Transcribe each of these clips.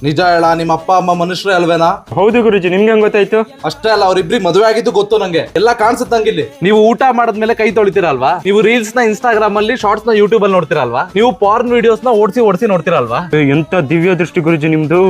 ನಿಜ ಹೇಳ, ನಿಮ್ಮ ಅಪ್ಪ ಅಮ್ಮ ಮನುಷ್ಯರೇ ಅಲ್ವೇನಾ? ಹೌದು ಗುರುಜಿ, ನಿಮ್ಗೆ ಹೆಂಗ್ ಗೊತ್ತಾಯ್ತು? ಅಷ್ಟೇ ಅಲ್ಲ, ಅವ್ರಿಬ್ರಿಗೆ ಮದುವೆ ಆಗಿದ್ದು ಗೊತ್ತು ನಂಗೆ, ಎಲ್ಲ ಕಾಣಿಸುತ್ತೆ ನಂಗಿಲ್ಲಿ. ನೀವು ಊಟ ಮಾಡಿದ್ಮೇಲೆ ಕೈ ತೊಳಿತೀರಲ್ವಾ, ನೀವು ರೀಲ್ಸ್ ನ ಇನ್ಸ್ಟಾಗ್ರಾಮ್ ಅಲ್ಲಿ, ಶಾರ್ಟ್ಸ್ ನ ಯೂಟ್ಯೂಬ್ ಅಲ್ಲಿ ನೋಡ್ತಿರಲ್ವಾ, ನೀವು ಪಾರ್ನ್ ವಿಡಿಯೋಸ್ ನ ಓಡಿಸಿ ನೋಡ್ತಿರಲ್ವಾ. ಎಂತ ದಿವ್ಯ ದೃಷ್ಟಿ ಗುರುಜಿ ನಿಮ್ದು.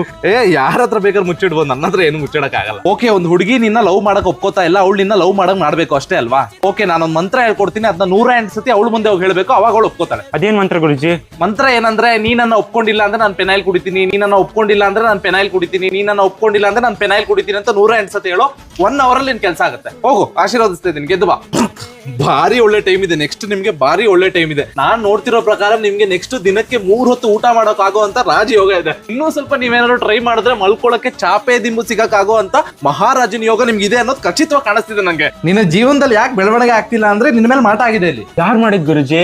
ಯಾರ ಹತ್ರ ಬೇಕಾದ್ರೆ ಮುಚ್ಚಿಡ್ಬೋದು, ನನ್ನ ಹತ್ರ ಏನು ಮುಚ್ಚಿಡಕ್ ಆಗಲ್ಲ. ಓಕೆ, ಒಂದು ಹುಡುಗಿ ನಿನ್ನ ಲವ್ ಮಾಡಕ್ ಒಪ್ಕೋತಾ ಇಲ್ಲ, ಅವಳು ನಿನ್ನ ಲವ್ ಮಾಡಕ್ ಮಾಡ್ಬೇಕು ಅಷ್ಟೇ ಅಲ್ವಾ? ಓಕೆ, ನಾನೊಂದ್ ಮಂತ್ರ ಹೇಳ್ಕೊಡ್ತೀನಿ, ಅದನ್ನ 108 ಸತಿ ಅವಳು ಮುಂದೆ ಹೋಗಿ ಹೇಳ್ಬೇಕು, ಅವಾಗ ಅವಳು ಒಪ್ಕೋತಾಳೆ. ಅದೇನ್ ಮಂತ್ರ ಗುರುಜಿ? ಮಂತ್ರ ಏನಂದ್ರೆ, ನೀ ನನ್ನ ಒಪ್ಕೊಂಡಿಲ್ಲ ಅಂದ್ರೆ ನಾನು ಪೆನೈಲ್ ಕುಡಿತೀನಿ, ನೀ ನನ್ನ ಒಪ್ಕೊಂಡಿಲ್ಲ ಅಂದ್ರೆ ನಾನು ಪೆನೈಲ್ ಕುಡಿತೀನಿ, ನೀ ನನ್ನ ಒಪ್ಕೊಂಡಿಲ್ಲ ಅಂದ್ರೆ ನಾನು ಪೆನೈಲ್ ಕುಡಿತೀನಿ ಅಂತ 108 ಸತಿ ಹೇಳೋ. 1 hour ಅಲ್ಲಿ ನಿನ್ ಕೆಲಸ ಆಗುತ್ತೆ. ಹೋಗು, ಆಶೀರ್ವದಿಸ್ತಾ ಇದೀನಿ, ಗೆದ್ದು ಬಾ. ಭಾರಿ ಒಳ್ಳೆ ಟೈಮ್ ಇದೆ ನೆಕ್ಸ್ಟ್, ನಿಮ್ಗೆ ಭಾರಿ ಒಳ್ಳೆ ಟೈಮ್ ಇದೆ. ನಾನ್ ನೋಡ್ತಿರೋ ಪ್ರಕಾರ ನಿಮ್ಗೆ ನೆಕ್ಸ್ಟ್ ದಿನಕ್ಕೆ 3 ಹೊತ್ತು ಊಟ ಮಾಡೋಕ್ ಆಗೋ ಅಂತ ರಾಜಯೋಗ ಇದೆ. ಇನ್ನೂ ಸ್ವಲ್ಪ ನೀವೇನಾದ್ರು ಟ್ರೈ ಮಾಡಿದ್ರೆ ಮಲ್ಕೊಳಕ್ಕೆ ಚಾಪೆ ದಿಂಬು ಸಿಗಕ್ಕಾಗೋ ಅಂತ ಮಹಾರಾಜನ ಯೋಗ ನಿಮ್ಗೆ ಇದೆ ಅನ್ನೋದು ಖಚಿತವಾಗಿ ಕಾಣಿಸ್ತಿದೆ ನಂಗೆ. ನಿನ್ನ ಜೀವನದಲ್ಲಿ ಯಾಕೆ ಬೆಳವಣಿಗೆ ಆಗ್ತಿಲ್ಲ ಅಂದ್ರೆ ನಿನ್ನ ಮೇಲೆ ಮಾಟ ಆಗಿದೆ ಇಲ್ಲಿ. ಯಾರು ಮಾಡಿದ್ ಗುರುಜಿ?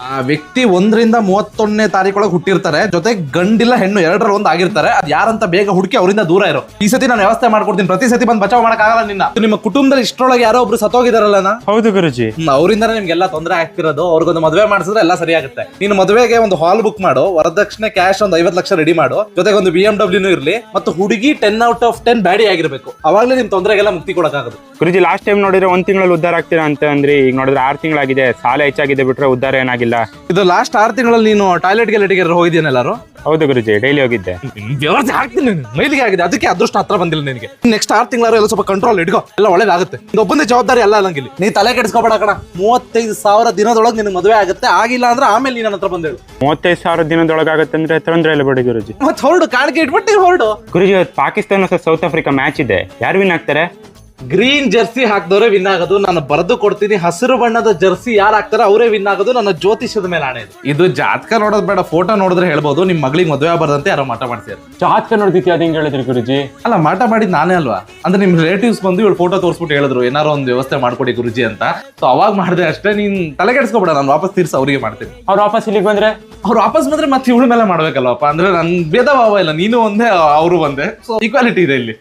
ಆ ವ್ಯಕ್ತಿ 1 ರಿಂದ 31ನೇ ತಾರೀಕೊಳಗೆ ಹುಟ್ಟಿರ್ತಾರೆ, ಜೊತೆಗೆ ಗಂಡಿಲ್ಲ ಹೆಣ್ಣು 2ರಲ್ಲಿ 1 ಆಗಿರ್ತಾರೆ. ಅದ್ ಯಾರಂತ ಬೇಗ ಹುಡುಕಿ ಅವರಿಂದ ದೂರ ಇರೋ. ಈ ಸತಿ ನಾನು ವ್ಯವಸ್ಥೆ ಮಾಡ್ಕೊಡ್ತೀನಿ, ಪ್ರತಿ ಸತಿ ಬಂದು ಬಚಾವ್ ಮಾಡಕ್ ಆಗಲ್ಲ ನಿನ್ನ. ನಿಮ್ಮ ಕುಟುಂಬದಲ್ಲಿ ಇಷ್ಟರೊಳಗೆ ಯಾರೋ ಒಬ್ರು ಸತ್ತೋಗಿದಾರಲ್ಲ. ಹೌದು ಗುರುಜಿ, ಅವರಿಂದಾನೇ ನಿಮ್ಗೆಲ್ಲ ತೊಂದರೆ ಆಗ್ತಿರೋದು. ಅವ್ರಿಗೊಂದು ಮದುವೆ ಮಾಡಿಸಿದ್ರೆ ಎಲ್ಲ ಸರಿ ಆಗುತ್ತೆ. ನೀನು ಮದುವೆಗೆ ಒಂದು ಹಾಲ್ ಬುಕ್ ಮಾಡು, ವರದಕ್ಷಿಣೆ ಕ್ಯಾಶ್ ಒಂದು 50 ಲಕ್ಷ ರೆಡಿ ಮಾಡು, ಜೊತೆಗೆ ಒಂದು BMW ಇರ್ಲಿ, ಮತ್ತು ಹುಡುಗಿ 10 out of 10 ಬ್ಯಾಡಿ ಆಗಿರ್ಬೇಕು. ಅವಾಗಲೇ ನಿಮ್ ತೊಂದರೆಗೆಲ್ಲ ಮುಕ್ತಿ ಕೊಡಕ್ಕಾಗೋದು. ಗುರುಜಿ, ಲಾಸ್ಟ್ ಟೈಮ್ ನೋಡಿದ್ರೆ 1 ತಿಂಗಳಲ್ಲಿ ಉದ್ಧಾರ ಆಗ್ತೀರಾ ಅಂತ ಅಂದ್ರೆ, ಈಗ ನೋಡಿದ್ರೆ 6 ತಿಂಗಳಾಗಿದೆ. ಸಾಲ ಹೆಚ್ಚಾಗಿದೆ ಬಿಟ್ರೆ ಉದ್ಧಾರ ಏನಾಗಿಲ್ಲ. ಇದು ಲಾಸ್ಟ್ 6 ತಿಂಗಳಲ್ಲಿ ನೀನು ಟಾಯ್ಲೆಟ್ ಹೋಗಿದ್ದೇನೆ ಎಲ್ಲಾರು? ಹೌದು ಗುರುಜಿ, ಡೈಲಿ ಹೋಗಿದ್ದೆ. ವ್ಯವಸ್ಥೆ ಹಾಕ್ತೀನಿ, ಮೈಲಿಗೆ ಆಗಿದೆ, ಅದಕ್ಕೆ ಅದೃಷ್ಟ ಹತ್ರ ಬಂದಿಲ್ಲ ನಿನಗೆ. ನೆಕ್ಸ್ಟ್ 6 ತಿಂಗಳಾರು ಎಲ್ಲ ಸ್ವಲ್ಪ ಕಂಟ್ರೋಲ್ ಇಟ್ಕೋ, ಎಲ್ಲ ಒಳ್ಳೇದಾಗುತ್ತೆ. ಒಬ್ಬಂದೇ ಜವಾಬ್ದಾರಿ ಅಲ್ಲ ನಂಗಿಲ್ಲಿ. ನೀ ತಲೆ ಕೆಡಿಸ್ಕೋಬೇಡ ಕಣ. 35,000 ದಿನದೊಳಗೆ ನಿನಗೆ ಮದುವೆ ಆಗುತ್ತೆ. ಆಗಿಲ್ಲ ಅಂದ್ರೆ ಆಮೇಲೆ ನೀನ್ ನನ್ನ ಹತ್ರ ಬಂದೇಳು. 35,000 ದಿನದೊಳಗಾಗತ್ತೆ ಅಂದ್ರೆ ತೊಂದ್ರೆ ಇಲ್ಲ ಬಿಡಿ ಗುರುಜಿ. ಮತ್ತೆ ಹೊರಡು, ಕಾಣಿಕೆ ಇಟ್ಬಿಟ್ಟು ಹೊರಡು. ಗುರುಜಿ, ಪಾಕಿಸ್ತಾನ ಸೌತ್ ಆಫ್ರಿಕಾ ಮ್ಯಾಚ್ ಇದೆ, ಯಾರು ವಿನ್ ಆಗ್ತಾರೆ? ಗ್ರೀನ್ ಜರ್ಸಿ ಹಾಕಿದವರೇ ವಿನ್ ಆಗೋದು. ನಾನು ಬರೆದು ಕೊಡ್ತೀನಿ, ಹಸಿರು ಬಣ್ಣದ ಜರ್ಸಿ ಯಾರು ಹಾಕ್ತಾರೆ ಅವರೇ ವಿನ್ ಆಗೋದು. ನನ್ನ ಜ್ಯೋತಿಷದ ಮೇಲೆ ಆಣೆ. ಇದು ಜಾತಕ ನೋಡೋದು ಬೇಡ, ಫೋಟೋ ನೋಡಿದ್ರೆ ಹೇಳ್ಬೋದು ನಿಮ್ ಮಗಳಿಗೆ ಮದುವೆ ಬರದಂತೆ ಯಾರೋ ಮಾಟ ಮಾಡ್ತಾರೆ. ಜಾತಕ ನೋಡ್ತಿದ್ಯಾ? ಅದ್ ಹೆಂಗ್ ಹೇಳಿದ್ರಿ ಗುರುಜಿ? ಅಲ್ಲ, ಮಾಟ ಮಾಡಿದ್ ನಾನೇ ಅಲ್ವಾ. ಅಂದ್ರೆ ನಿಮ್ ರಿಲೇಟಿವ್ಸ್ ಬಂದು ಇವಳು ಫೋಟೋ ತೋರಿಸ್ಬಿಟ್ಟು ಹೇಳಿದ್ರು ಏನಾರೋ ಒಂದು ವ್ಯವಸ್ಥೆ ಮಾಡ್ಕೊಡಿ ಗುರುಜಿ ಅಂತ. ಸೊ ಅವಾಗ ಮಾಡಿದೆ ಅಷ್ಟೇ. ನೀನ್ ತಲೆ ಕೆಡಿಸ್ಕೋಬೇಡ, ನಾನು ವಾಪಸ್ ತೀರ್ಸಿ ಅವ್ರಿಗೆ ಮಾಡ್ತೀನಿ. ಅವ್ರು ವಾಪಸ್ ಇಲ್ಲಿಗೆ ಬಂದ್ರೆ? ಅವ್ರು ವಾಪಸ್ ಬಂದ್ರೆ ಮತ್ತೆ ಇವಳ ಮೇಲೆ ಮಾಡ್ಬೇಕಲ್ವಪ್ಪ. ಅಂದ್ರೆ ನನ್ ಭೇದ ಭಾವ ಇಲ್ಲ, ನೀನು ಒಂದೇ ಅವರು ಒಂದೇ. ಸೊ ಈಕ್ವಾಲಿಟಿ ಇದೆ ಇಲ್ಲಿ.